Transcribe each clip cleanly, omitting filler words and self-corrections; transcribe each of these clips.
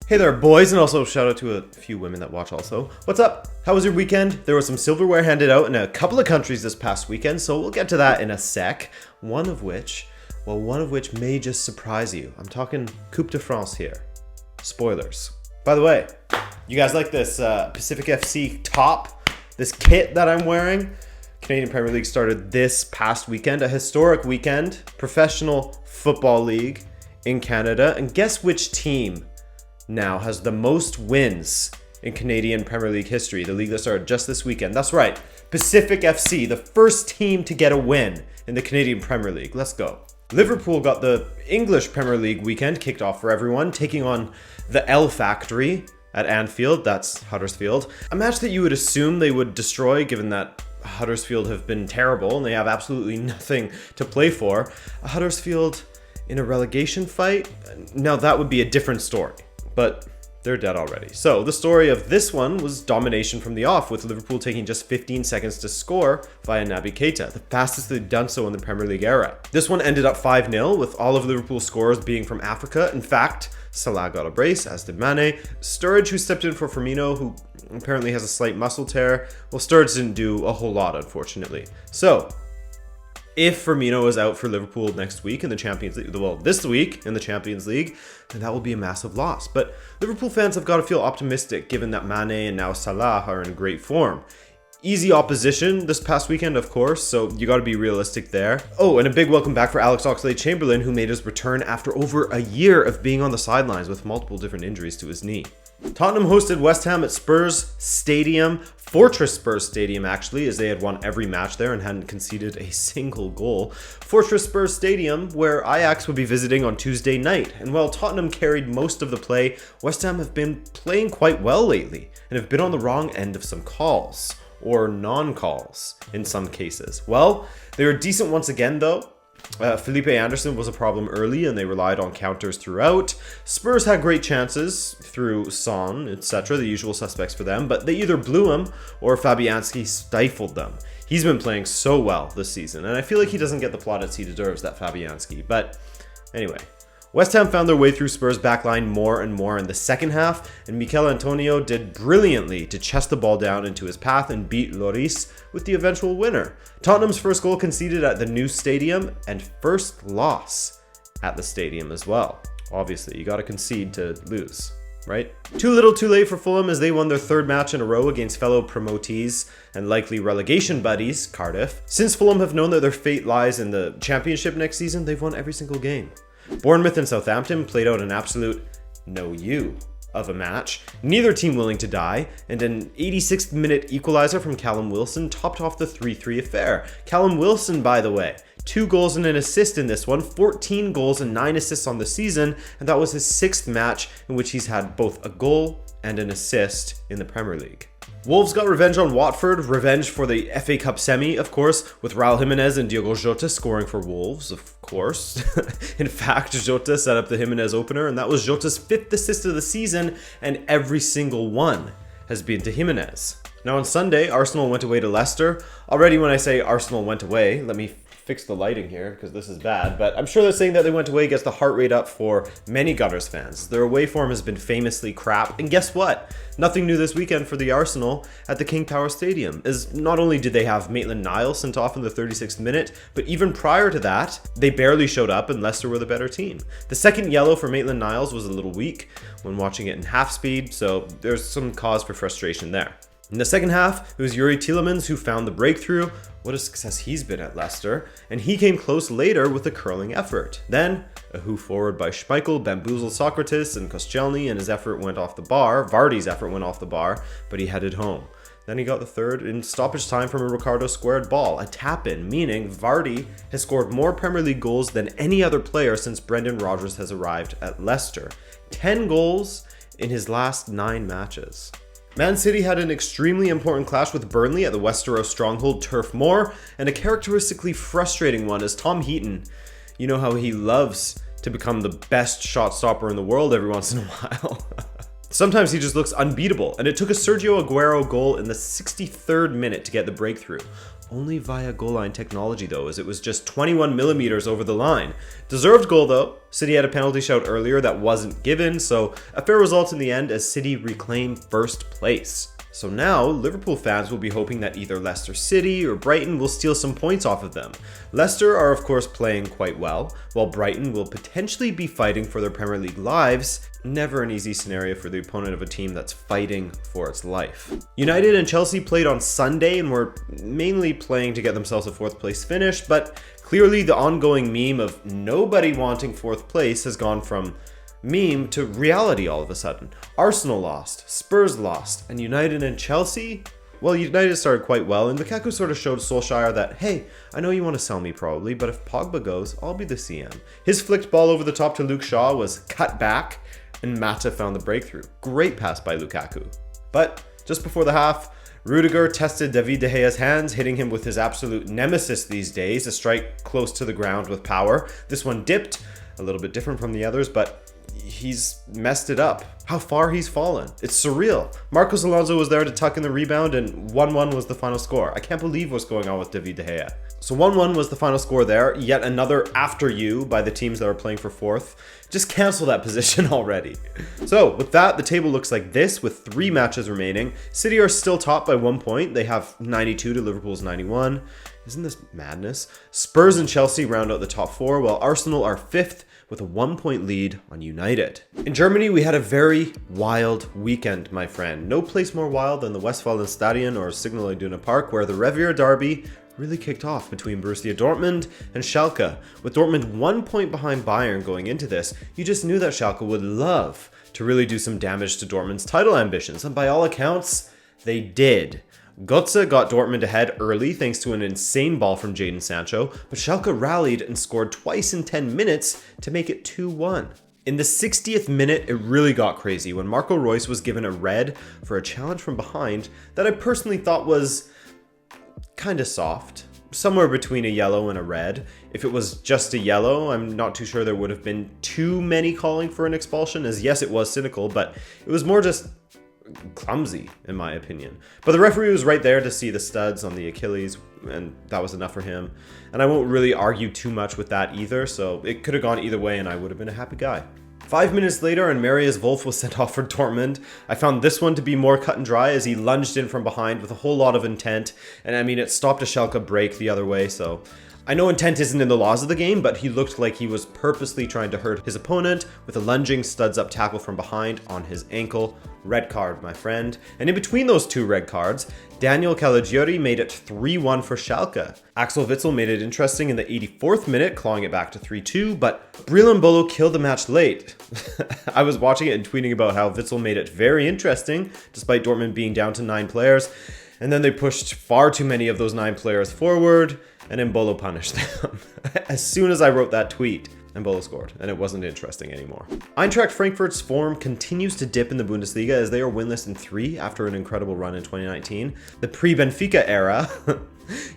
Hey there, boys, and also shout out to a few women that watch also. What's up? How was your weekend? There was some silverware handed out in a couple of countries this past weekend, so we'll get to that in a sec. One of which may just surprise you. I'm talking Coupe de France here. Spoilers. By the way, you guys like this Pacific FC top? This kit that I'm wearing? Canadian Premier League started this past weekend, a historic weekend, professional football league in Canada, and guess which team now has the most wins in Canadian Premier League history, the league that started just this weekend. That's right, Pacific FC, the first team to get a win in the Canadian Premier League. Let's go. Liverpool got the English Premier League weekend kicked off for everyone, taking on the L Factory at Anfield, that's Huddersfield. A match that you would assume they would destroy given that Huddersfield have been terrible and they have absolutely nothing to play for. Huddersfield in a relegation fight? Now that would be a different story. But they're dead already. So the story of this one was domination from the off, with Liverpool taking just 15 seconds to score via Naby Keita, the fastest they've done so in the Premier League era. This one ended up 5-0, with all of Liverpool's scorers being from Africa. In fact, Salah got a brace, as did Mane. Sturridge, who stepped in for Firmino, who apparently has a slight muscle tear. Well, Sturridge didn't do a whole lot, unfortunately. So if Firmino is out for Liverpool next week in the Champions League, well, this week in the Champions League, then that will be a massive loss. But Liverpool fans have got to feel optimistic given that Mane and now Salah are in great form. Easy opposition this past weekend, of course, so you got to be realistic there. Oh, and a big welcome back for Alex Oxlade-Chamberlain, who made his return after over a year of being on the sidelines with multiple different injuries to his knee. Tottenham hosted West Ham at Spurs Stadium, Fortress Spurs Stadium actually, as they had won every match there and hadn't conceded a single goal. Fortress Spurs Stadium, where Ajax would be visiting on Tuesday night. And while Tottenham carried most of the play, West Ham have been playing quite well lately and have been on the wrong end of some calls, or non-calls in some cases. Well, they were decent once again though. Felipe Anderson was a problem early and they relied on counters throughout. Spurs had great chances through Son, etc., the usual suspects for them, but they either blew him or Fabianski stifled them. He's been playing so well this season, and I feel like he doesn't get the plaudits he deserves, that Fabianski. But anyway, West Ham found their way through Spurs' backline more and more in the second half, and Mikel Antonio did brilliantly to chest the ball down into his path and beat Lloris with the eventual winner. Tottenham's first goal conceded at the new stadium and first loss at the stadium as well. Obviously, you got to concede to lose, right? Too little too late for Fulham as they won their third match in a row against fellow promotees and likely relegation buddies, Cardiff. Since Fulham have known that their fate lies in the Championship next season, they've won every single game. Bournemouth and Southampton played out an absolute no-you of a match, neither team willing to die, and an 86th minute equalizer from Callum Wilson topped off the 3-3 affair. Callum Wilson, by the way, 2 goals and an assist in this one, 14 goals and 9 assists on the season, and that was his 6th match in which he's had both a goal and an assist in the Premier League. Wolves got revenge on Watford, revenge for the FA Cup semi, of course, with Raul Jimenez and Diogo Jota scoring for Wolves, of course. In fact, Jota set up the Jimenez opener, and that was Jota's 5th assist of the season, and every single one has been to Jimenez. Now on Sunday, Arsenal went away to Leicester. Already when I say Arsenal went away, let me fix the lighting here because this is bad, but I'm sure that saying that they went away gets the heart rate up for many Gunners fans. Their away form has been famously crap, and guess what? Nothing new this weekend for the Arsenal at the King Power Stadium, as not only did they have Maitland-Niles sent off in the 36th minute, but even prior to that, they barely showed up and Leicester were the better team. The second yellow for Maitland-Niles was a little weak when watching it in half speed, so there's some cause for frustration there. In the second half, it was Yuri Tielemans who found the breakthrough. What a success he's been at Leicester, and he came close later with a curling effort. Then, a hoof forward by Schmeichel bamboozled Socrates and Koscielny, and his effort went off the bar. Vardy's effort went off the bar, but he headed home. Then he got the third in stoppage time from a Ricardo squared ball, a tap-in, meaning Vardy has scored more Premier League goals than any other player since Brendan Rodgers has arrived at Leicester. 10 goals in his last 9 matches. Man City had an extremely important clash with Burnley at the Westeros stronghold Turf Moor, and a characteristically frustrating one as Tom Heaton, you know how he loves to become the best shot stopper in the world every once in a while. Sometimes he just looks unbeatable, and it took a Sergio Aguero goal in the 63rd minute to get the breakthrough. only via goal line technology though, as it was just 21 millimeters over the line. Deserved goal though. City had a penalty shout earlier that wasn't given, so a fair result in the end as City reclaimed first place. So now, Liverpool fans will be hoping that either Leicester City or Brighton will steal some points off of them. Leicester are of course playing quite well, while Brighton will potentially be fighting for their Premier League lives. Never an easy scenario for the opponent of a team that's fighting for its life. United and Chelsea played on Sunday and were mainly playing to get themselves a 4th place finish, but clearly the ongoing meme of nobody wanting 4th place has gone from meme to reality all of a sudden. Arsenal lost, Spurs lost, and United and Chelsea? Well, United started quite well, and Lukaku sort of showed Solskjaer that, hey, I know you want to sell me probably, but if Pogba goes, I'll be the CM. His flicked ball over the top to Luke Shaw was cut back, and Mata found the breakthrough. Great pass by Lukaku. But just before the half, Rudiger tested David De Gea's hands, hitting him with his absolute nemesis these days, a strike close to the ground with power. This one dipped, a little bit different from the others, but he's messed it up. How far he's fallen. It's surreal. Marcos Alonso was there to tuck in the rebound, and 1-1 was the final score. I can't believe what's going on with David De Gea. So 1-1 was the final score there. Yet another after you by the teams that are playing for 4th. Just cancel that position already. So with that, the table looks like this with 3 matches remaining. City are still top by 1 point. They have 92 to Liverpool's 91. Isn't this madness? Spurs and Chelsea round out the top 4, while Arsenal are 5th with a 1-point lead on United. In Germany, we had a very wild weekend, my friend. No place more wild than the Westfalenstadion or Signal Iduna Park, where the Revierderby really kicked off between Borussia Dortmund and Schalke. With Dortmund 1 point behind Bayern going into this, you just knew that Schalke would love to really do some damage to Dortmund's title ambitions, and by all accounts, they did. Götze got Dortmund ahead early thanks to an insane ball from Jadon Sancho, but Schalke rallied and scored twice in 10 minutes to make it 2-1. In the 60th minute, it really got crazy when Marco Reus was given a red for a challenge from behind that I personally thought was kind of soft. Somewhere between a yellow and a red. If it was just a yellow, I'm not too sure there would have been too many calling for an expulsion, as yes, it was cynical, but it was more just clumsy in my opinion. But the referee was right there to see the studs on the Achilles, and that was enough for him. And I won't really argue too much with that either, so it could have gone either way and I would have been a happy guy. 5 minutes later, and Marius Wolf was sent off for Dortmund. I found this one to be more cut and dry as he lunged in from behind with a whole lot of intent, and I mean, it stopped a Schalke break the other way, so I know intent isn't in the laws of the game, but he looked like he was purposely trying to hurt his opponent with a lunging studs up tackle from behind on his ankle. Red card, my friend. And in between those 2 red cards, Daniel Caligiuri made it 3-1 for Schalke. Axel Witsel made it interesting in the 84th minute, clawing it back to 3-2, but Breel Mbolo killed the match late. I was watching it and tweeting about how Witsel made it very interesting, despite Dortmund being down to 9 players, and then they pushed far too many of those 9 players forward, and Mbolo punished them. As soon as I wrote that tweet, Mbolo scored, and it wasn't interesting anymore. Eintracht Frankfurt's form continues to dip in the Bundesliga as they are winless in 3 after an incredible run in 2019. The pre-Benfica era.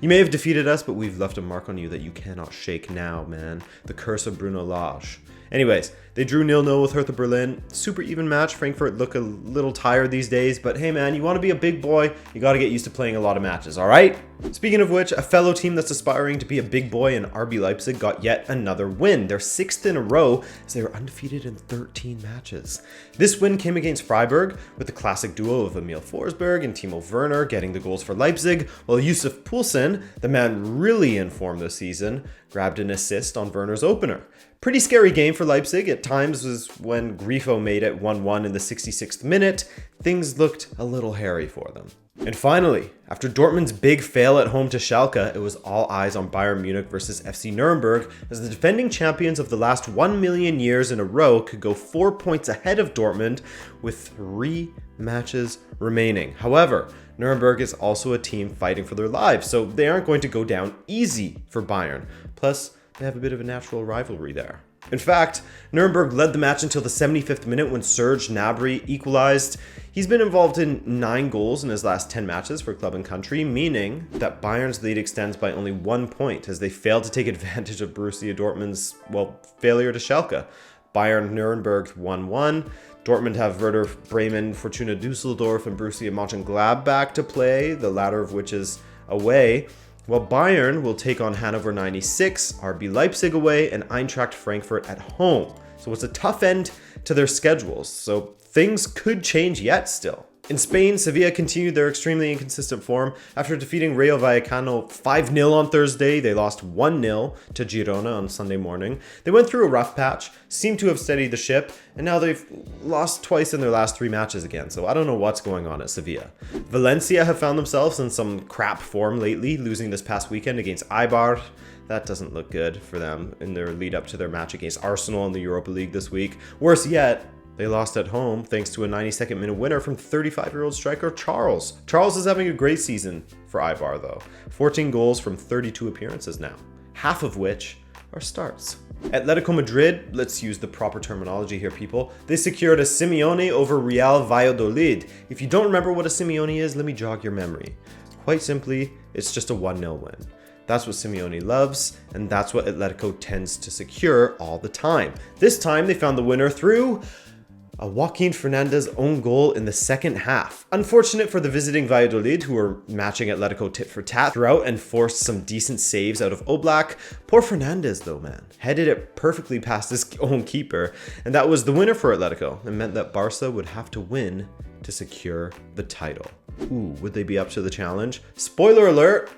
You may have defeated us, but we've left a mark on you that you cannot shake now, man. The curse of Bruno Lage. Anyways, they drew 0-0 with Hertha Berlin. Super even match. Frankfurt look a little tired these days, but hey man, you want to be a big boy, you got to get used to playing a lot of matches, alright? Speaking of which, a fellow team that's aspiring to be a big boy in RB Leipzig got yet another win. Their 6th in a row as they were undefeated in 13 matches. This win came against Freiburg with the classic duo of Emil Forsberg and Timo Werner getting the goals for Leipzig, while Yusuf Poulsen, the man really in form this season, grabbed an assist on Werner's opener. Pretty scary game for Leipzig. At times was when Grifo made it 1-1 in the 66th minute. Things looked a little hairy for them. And finally, after Dortmund's big fail at home to Schalke, it was all eyes on Bayern Munich versus FC Nuremberg, as the defending champions of the last 1 million years in a row could go 4 points ahead of Dortmund with 3 matches remaining. However, Nuremberg is also a team fighting for their lives, so they aren't going to go down easy for Bayern. Plus, they have a bit of a natural rivalry there. In fact, Nuremberg led the match until the 75th minute when Serge Gnabry equalized. He's been involved in 9 goals in his last 10 matches for club and country, meaning that Bayern's lead extends by only 1 point as they failed to take advantage of Borussia Dortmund's, failure to Schalke. Bayern Nuremberg 1-1. Dortmund have Werder Bremen, Fortuna Düsseldorf, and Borussia Mönchengladbach to play, the latter of which is away. While Bayern will take on Hannover 96, RB Leipzig away, and Eintracht Frankfurt at home. So it's a tough end to their schedules, so things could change yet still. In Spain, Sevilla continued their extremely inconsistent form. After defeating Rayo Vallecano 5-0 on Thursday, they lost 1-0 to Girona on Sunday morning. They went through a rough patch, seemed to have steadied the ship, and now they've lost twice in their last 3 matches again, so I don't know what's going on at Sevilla. Valencia have found themselves in some crap form lately, losing this past weekend against Eibar. That doesn't look good for them in their lead up to their match against Arsenal in the Europa League this week. Worse yet, they lost at home thanks to a 92nd minute winner from 35-year-old striker Charles. Charles is having a great season for Eibar though. 14 goals from 32 appearances now, half of which are starts. Atletico Madrid, let's use the proper terminology here people, they secured a Simeone over Real Valladolid. If you don't remember what a Simeone is, let me jog your memory. Quite simply, it's just a 1-0 win. That's what Simeone loves, and that's what Atletico tends to secure all the time. This time they found the winner through a Joaquin Fernandez own goal in the second half. Unfortunate for the visiting Valladolid, who were matching Atletico tit for tat throughout and forced some decent saves out of Oblak. Poor Fernandez though, man. Headed it perfectly past his own keeper, and that was the winner for Atletico. It meant that Barca would have to win to secure the title. Ooh, would they be up to the challenge? Spoiler alert,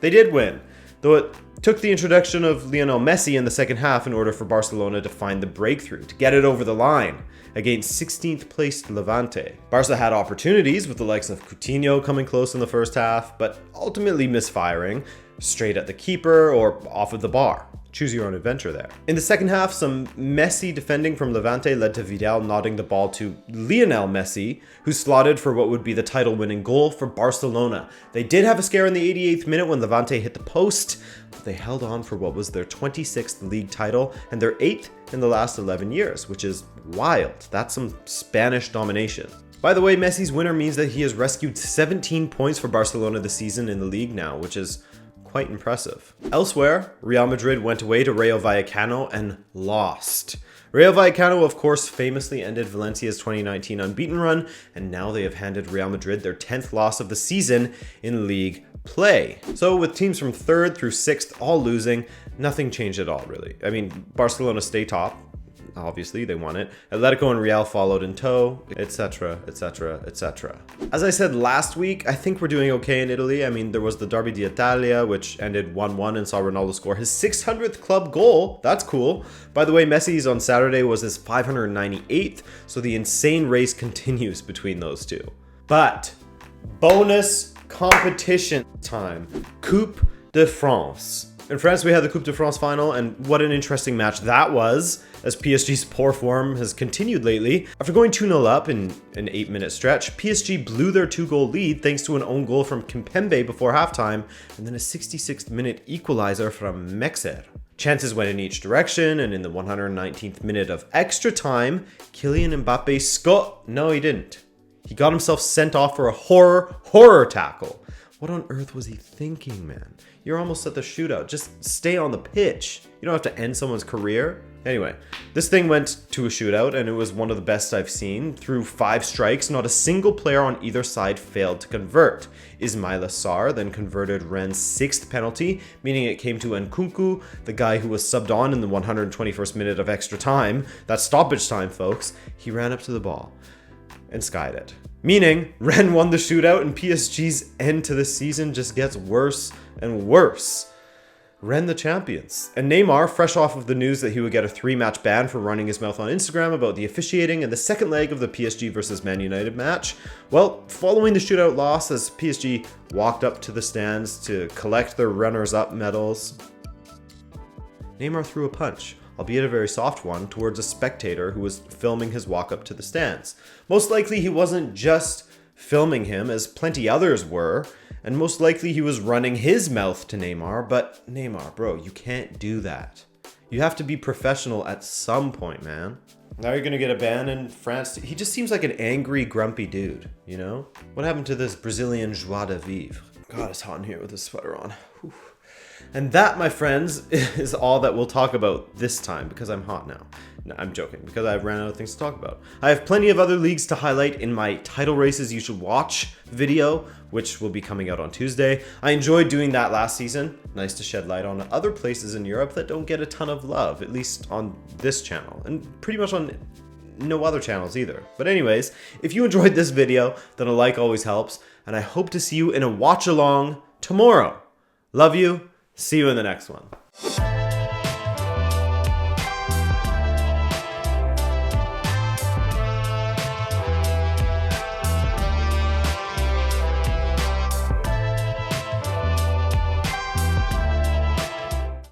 they did win, though it took the introduction of Lionel Messi in the second half in order for Barcelona to find the breakthrough, to get it over the line against 16th placed Levante. Barca had opportunities with the likes of Coutinho coming close in the first half, but ultimately misfiring straight at the keeper or off of the bar. Choose your own adventure there. In the second half, some messy defending from Levante led to Vidal nodding the ball to Lionel Messi, who slotted for what would be the title-winning goal for Barcelona. They did have a scare in the 88th minute when Levante hit the post, but they held on for what was their 26th league title and their 8th in the last 11 years, which is wild. That's some Spanish domination. By the way, Messi's winner means that he has rescued 17 points for Barcelona this season in the league now, which is quite impressive. Elsewhere, Real Madrid went away to Rayo Vallecano and lost. Rayo Vallecano, of course, famously ended Valencia's 2019 unbeaten run, and now they have handed Real Madrid their 10th loss of the season in league play. So with teams from 3rd through 6th all losing, nothing changed at all, really. I mean, Barcelona stay top. Obviously, they won it. Atletico and Real followed in tow, etc., etc., etc. As I said last week, I think we're doing okay in Italy. I mean, there was the Derby d'Italia, which ended 1-1 and saw Ronaldo score his 600th club goal. That's cool. By the way, Messi's on Saturday was his 598th, so the insane race continues between those two. But bonus competition time. Coupe de France. In France, we had the Coupe de France final, and what an interesting match that was, as PSG's poor form has continued lately. After going 2-0 up in an 8-minute stretch, PSG blew their 2-goal lead thanks to an own goal from Kimpembe before halftime, and then a 66th-minute equalizer from Mexer. Chances went in each direction, and in the 119th minute of extra time, Kylian Mbappe No, he didn't. He got himself sent off for a horror tackle. What on earth was he thinking, man? You're almost at the shootout. Just stay on the pitch. You don't have to end someone's career. Anyway, this thing went to a shootout, and it was one of the best I've seen. Through 5 strikes, not a single player on either side failed to convert. Ismaila Sarr then converted Rennes' 6th penalty, meaning it came to Nkunku, the guy who was subbed on in the 121st minute of extra time. That's stoppage time, folks. He ran up to the ball and skied it. Meaning, Rennes won the shootout, and PSG's end to the season just gets worse and worse. Rennes the champions. And Neymar, fresh off of the news that he would get a 3-match ban for running his mouth on Instagram about the officiating in the second leg of the PSG versus Man United match. Well, following the shootout loss, as PSG walked up to the stands to collect their runners-up medals, Neymar threw a punch, albeit a very soft one, towards a spectator who was filming his walk up to the stands. Most likely he wasn't just filming him, as plenty others were, and most likely he was running his mouth to Neymar, but Neymar, bro, you can't do that. You have to be professional at some point, man. Now you're gonna get a ban in France. He just seems like an angry, grumpy dude, you know? What happened to this Brazilian joie de vivre? God, it's hot in here with this sweater on. Whew. And that, my friends, is all that we'll talk about this time, because I'm hot now. No, I'm joking, because I've ran out of things to talk about. I have plenty of other leagues to highlight in my title races you should watch video, which will be coming out on Tuesday. I enjoyed doing that last season. Nice to shed light on other places in Europe that don't get a ton of love, at least on this channel, and pretty much on no other channels either. But anyways, if you enjoyed this video, then a like always helps, and I hope to see you in a watch along tomorrow. Love you. See you in the next one.